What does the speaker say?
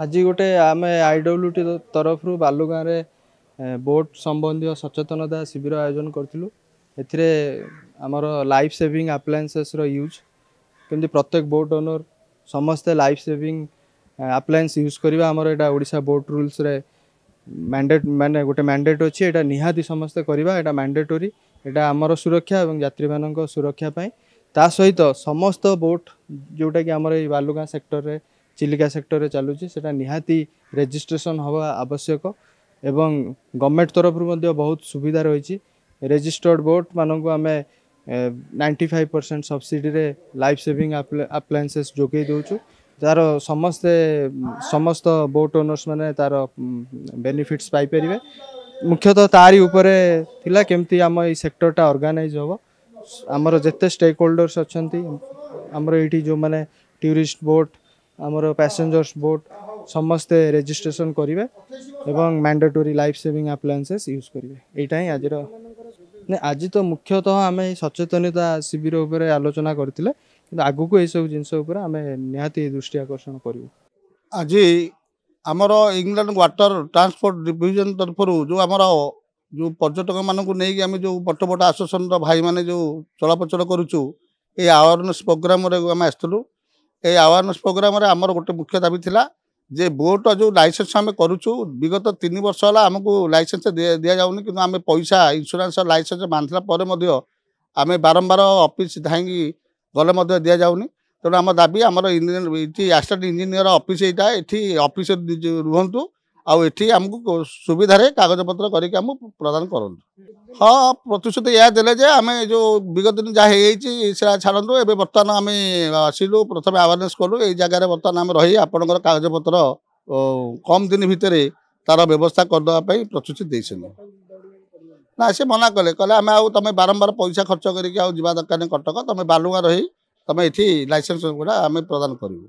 आज गोटे आम आईडब्ल्यूटी तरफ बालुगाँ बोट संबंधी सचेतनता शिविर आयोजन करूँ। एमर लाइफ सेविंग आप्लायंसेस यूज कमी प्रत्येक बोट ओनर समस्ते लाइफ सेविंग आप्लायंस यूज करवा आमर यहाँ ओडिशा बोट रूल्स रे मैंडेट माने गोटे मैंडेट अच्छी एटा निहाती समस्ते करवा एटा मैंडेटोरी एटा आमर सुरक्षा और यात्री मान सुरक्षा ता सहित समस्त बोट जोटा कि आमर बालुगाँ सेक्टर रे चिलिका सेक्टर रे चलुची सेटा निहाती रेजिस्ट्रेशन हवा आवश्यक एवं गवर्नमेंट तरफ बहुत सुविधा रही रेजिस्टर्ड बोट मानक आम 95% सब्सिडी रे लाइफ सेविंग आप्लायंसेस जोगे दौचु तार समस्त बोट ओनर्स माने तार बेनिफिट्स पाई परिवे। मुख्यतः तारी उपरे थिला केमती आम ई सेक्टरटा ऑर्गेनाइज हो आमर जेते स्टेक होल्डर्स अच्छी आमर ये जो माने टूरिस्ट बोट आमर पैसेंजर्स बोट समस्ते रेजिस्ट्रेशन करेंगे एवं मैंडेटोरी लाइफ सेविंग आप्लायंसेस यूज करेंगे। यहाँ ही आज आज तो मुख्यतः आम सचेतनता शिविर उपर आलोचना करते आगु को सब जिनस आम निहाती दृष्टि आकर्षण करूँ। आज आमर इंग्लैंड वाटर ट्रांसपोर्ट डिविजन तरफ जो आमर जो पर्यटक मानक नहीं आम जो बट बट आसोसिएशन भाई मैंने जो चलापचल करुचु ये अवेयरनेस प्रोग्राम आम आसलु। ये अवेयरनेस प्रोग्राम आमर गोटे मुख्य दाबी थिला जे बोट जो लाइसेंस आम करुचु विगत 3 वर्ष है आमको लाइसेंस दि जाऊनी कि आम पैसा इंश्योरेंस लाइसेंस बांधला आम बारंबार ऑफिस धाई गले दि जाऊनी। तेणु आम दाबी आमर असिस्टेंट इंजीनियर ऑफिस यहाँ ये ऑफिस रुहतु आठी आमको सुविधा कागज पत्र करके प्रदान करूँ। हाँ प्रतिश्रुति यह देले जे आम जो विगत दिन जहाँ छाड़ू ए बर्तमान आम आसिलु प्रथम अवेयरनेस कलु ये जगार बर्तमान आम रही आपंकर कागज पत्र कम दिन भितर तार व्यवस्था करदेवाई प्रतिश्रुति देते ना सी मना कले आम तुम बारंबार पैसा खर्च करके दरकार कटक तुम बालुगाँ रही तुम ये लाइसेंस गुड़ा आम प्रदान करूँ।